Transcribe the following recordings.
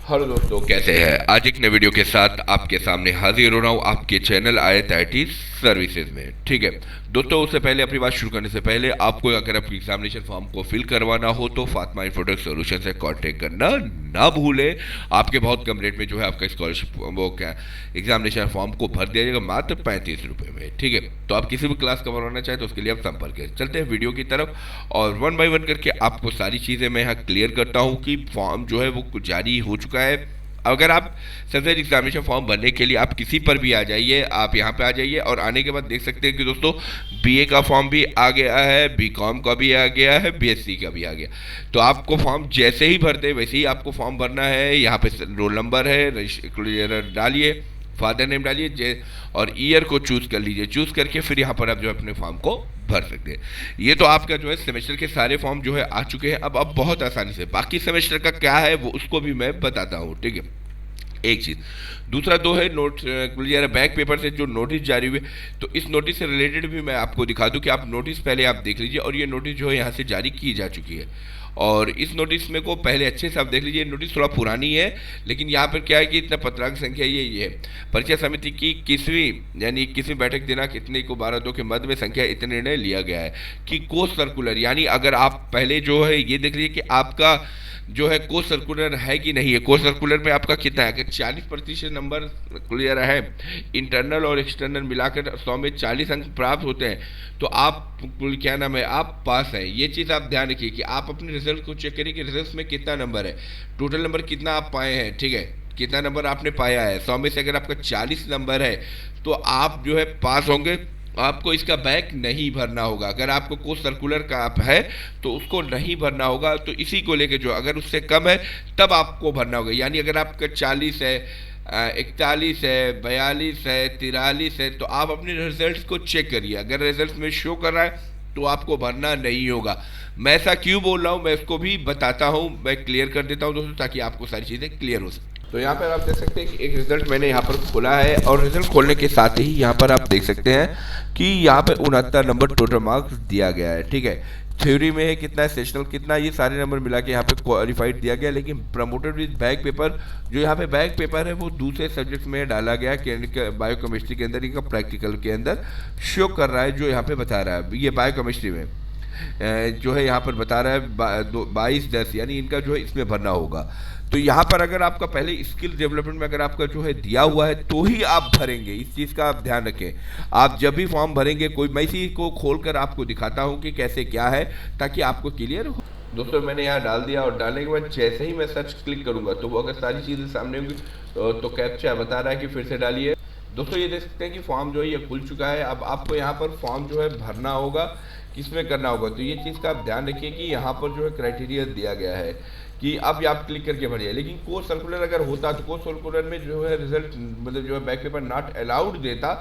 Hello दोस्तों, कैसे हैं। आज एक नए वीडियो के साथ आपके सामने हाजिर हो रहा हूँ आपके चैनल आयत आईटी सर्विसेज में। ठीक है दोस्तों, उससे पहले अपनी बात शुरू करने से पहले आपको अगर अपनी एग्जामिनेशन फॉर्म को फिल करवाना हो तो फातिमा इंफोटेक सॉल्यूशन से कांटेक्ट करना ना भूलें। आपके बहुत कम रेट में जो है आपका स्कॉलरशिप वो क्या एग्जामिनेशन फॉर्म को भर दिया जाएगा मात्र 35 रुपये में। ठीक है, तो आप किसी भी क्लास का बनवाना चाहें तो उसके लिए आप संपर्क करें। चलते हैं वीडियो की तरफ और वन बाय वन करके आपको सारी चीज़ें मैं यहाँ क्लियर करता हूँ कि फॉर्म जो है वो जारी हो चुका है। अगर आप सबसे एग्जामिनेशन फॉर्म भरने के लिए आप किसी पर भी आ जाइए, आप यहाँ पे आ जाइए और आने के बाद देख सकते हैं कि दोस्तों बीए का फॉर्म भी आ गया है, बीकॉम का भी आ गया है, बीएससी का भी आ गया। तो आपको फॉर्म जैसे ही भरते हैं वैसे ही आपको फॉर्म भरना है। यहाँ पे रोल नंबर है, क्लियर डालिए, फादर नेम डालिए और ईयर को चूज़ कर लीजिए। चूज़ करके फिर यहाँ पर आप जो है अपने फॉर्म को भर सकते हैं। ये तो आपका जो है सेमेस्टर के सारे फॉर्म जो है आ चुके हैं। अब बहुत आसानी से बाकी सेमेस्टर का क्या है वो उसको भी मैं बताता हूँ। ठीक है, एक चीज़। दूसरा दो है नोट क्लियर बैक पेपर से जो नोटिस जारी हुए, तो इस नोटिस से रिलेटेड भी मैं आपको दिखा दूं कि आप नोटिस पहले आप देख लीजिए। और ये नोटिस जो है यहाँ से जारी की जा चुकी है और इस नोटिस में को पहले अच्छे से आप देख लीजिए। नोटिस थोड़ा पुरानी है लेकिन यहाँ पर क्या है कि इतना पत्रांक संख्या ये है। परीक्षा समिति की 21वीं यानी 21वीं बैठक दिनांक इतने को 12/2 के मध्य में संख्या इतने निर्णय लिया गया है कि कोर्स सर्कुलर, यानी अगर आप पहले जो है ये देख लीजिए कि आपका जो है कोर्स सर्कुलर है कि नहीं है। कोर्स सर्कुलर में आपका कितना है, अगर 40% नंबर क्लियर है, इंटरनल और एक्सटर्नल मिलाकर 100 में 40 अंक प्राप्त होते हैं तो आप क्या नाम है, आप पास हैं। ये चीज़ आप ध्यान रखिए कि आप अपने रिजल्ट को चेक करिए कि रिजल्ट में कितना नंबर है, टोटल नंबर कितना आप पाए हैं। ठीक है, कितना नंबर आपने पाया है। 100 में से अगर आपका 40 नंबर है तो आप जो है पास होंगे। आपको इसका बैक नहीं भरना होगा। अगर आपको कोर्स सर्कुलर का आप है तो उसको नहीं भरना होगा। तो इसी को लेके जो अगर उससे कम है तब आपको भरना होगा। यानी अगर आपका 40 है, 41 है, 42 है, 43 है तो आप अपने रिजल्ट को चेक करिए। अगर रिजल्ट में शो कर रहा है तो आपको भरना नहीं होगा। मैं ऐसा क्यों बोल रहा हूँ मैं इसको भी बताता हूँ, मैं क्लियर कर देता हूँ दोस्तों ताकि आपको सारी चीज़ें क्लियर हो सके। तो यहाँ पर आप देख सकते हैं कि एक रिजल्ट मैंने यहाँ पर खोला है और रिजल्ट खोलने के साथ ही यहाँ पर आप देख सकते हैं कि यहाँ पे 69 नंबर टोटल मार्क्स दिया गया है। ठीक है, थ्योरी में है कितना है, सेशनल कितना, ये सारे नंबर मिला के यहाँ पे क्वालिफाइड दिया गया। लेकिन प्रमोटेड विद बैक पेपर, जो यहाँ पे बैक पेपर है वो दूसरे सब्जेक्ट में डाला गया कि बायोकेमिस्ट्री के अंदर, इनका प्रैक्टिकल के अंदर शो कर रहा है। जो यहाँ पे बता रहा है ये बायोकेमिस्ट्री में जो है यहाँ पर बता रहा है 22/10, यानी इनका जो है इसमें भरना होगा। तो यहाँ पर अगर आपका पहले स्किल डेवलपमेंट में अगर आपका जो है दिया हुआ है तो ही आप भरेंगे। इस चीज़ का आप ध्यान रखें। आप जब भी फॉर्म भरेंगे, कोई मैं इसी को खोल कर आपको दिखाता हूँ कि कैसे क्या है ताकि आपको क्लियर हो। दोस्तों मैंने यहाँ डाल दिया और डालने के बाद जैसे ही मैं सर्च क्लिक करूँगा तो वो अगर सारी चीज़ें सामने होंगी तो कैप्चा बता रहा है कि फिर से डालिए। दोस्तों ये देख सकते हैं कि फॉर्म जो है ये खुल चुका है। अब आपको यहाँ पर फॉर्म जो है भरना होगा, किसमें करना होगा। तो ये चीज़ का आप ध्यान रखिए कि यहाँ पर जो है क्राइटेरिया दिया गया है कि अब आप क्लिक करके भरिए। लेकिन कोर्स सर्कुलर अगर होता तो कोर्स सर्कुलर में जो है रिजल्ट मतलब जो है बैक पेपर नॉट अलाउड देता,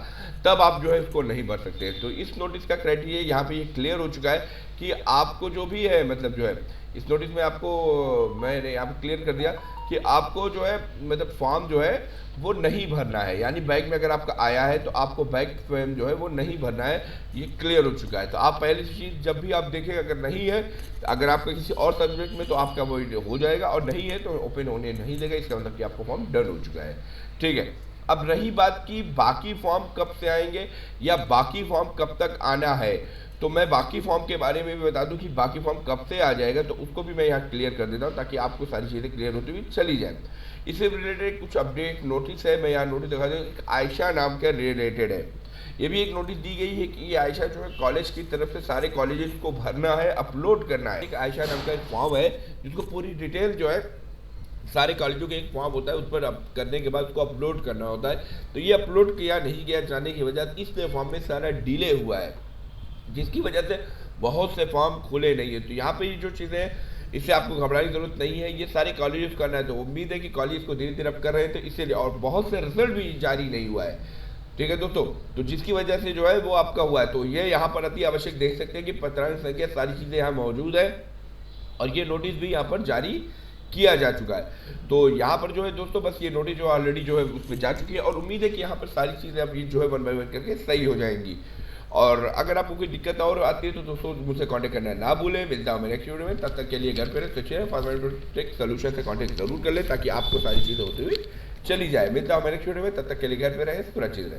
तब आप जो है इसको नहीं भर सकते। तो इस नोटिस का क्राइटेरिया यहाँ पे ये क्लियर हो चुका है कि आपको जो भी है मतलब जो है इस नोटिस में आपको मैंने यहाँ पे क्लियर कर दिया कि आपको जो है मतलब फॉर्म जो है वो नहीं भरना है। यानी बैक में अगर आपका आया है तो आपको बैक फॉर्म जो है वो नहीं भरना है, ये क्लियर हो चुका है। तो आप पहली चीज़ जब भी आप देखें अगर नहीं है, अगर आपका किसी और सब्जेक्ट में तो आपका वो हो जाएगा और नहीं है तो ओपन होने नहीं देगा। इसका मतलब कि आपका फॉर्म डन हो चुका है। ठीक है, अब रही बात कि बाकी फॉर्म कब से आएंगे या बाकी फॉर्म कब तक आना है, तो मैं बाकी फॉर्म के बारे में भी बता दूं कि बाकी फॉर्म कब से आ जाएगा, तो उसको भी मैं यहाँ क्लियर कर देता हूँ ताकि आपको सारी चीज़ें क्लियर होती हुई चली जाए। इससे रिलेटेड कुछ अपडेट नोटिस है, मैं यहाँ नोटिस दिखा दूँ। एक आयशा नाम का रिलेटेड है, ये भी एक नोटिस दी गई है कि ये आयशा जो है कॉलेज की तरफ से सारे कॉलेजेस को भरना है, अपलोड करना है। एक आयशा नाम का एक फॉर्म है जिसको पूरी डिटेल जो है सारे कॉलेजों के एक फॉर्म होता है, उस पर करने के बाद उसको अपलोड करना होता है। तो ये अपलोड किया नहीं किया जाने की वजह से इस फॉर्म में सारा डिले हुआ है, जिसकी वजह से बहुत से फॉर्म खुले नहीं है। तो यहाँ पे ये जो चीज़ें हैं इससे आपको घबराने की जरूरत नहीं है। ये सारे कॉलेजेस करना है तो उम्मीद है कि कॉलेज को धीरे धीरे अब कर रहे हैं, तो इसीलिए और बहुत से रिजल्ट भी जारी नहीं हुआ है। ठीक है दोस्तों, तो जिसकी वजह से जो है वो आपका हुआ है। तो ये यहाँ पर अति आवश्यक देख सकते हैं कि पत्रांक संख्या सारी चीज़ें यहाँ मौजूद है और ये नोटिस भी यहाँ पर जारी किया जा चुका है। तो यहाँ पर जो है दोस्तों बस ये नोटिस जो ऑलरेडी जो है उसमें जा चुकी है और उम्मीद है कि यहाँ पर सारी चीज़ें अब ये जो है वन बाय वन करके सही हो जाएंगी। और अगर आपको कोई दिक्कत और आती है तो दोस्तों मुझसे कांटेक्ट करना ना भूलें। मिलता हूँ मैं नेक्स्ट वीडियो में, तब तक के लिए घर पे रहे फार्मेटिक सोल्यूशन से कांटेक्ट जरूर कर ले ताकि आपको सारी चीज़ें होती हुई चली जाए। मिलता हूँ मैं नेक्स्ट वीडियो में, तब तक के लिए घर पे रहे, सुरक्षित रहे।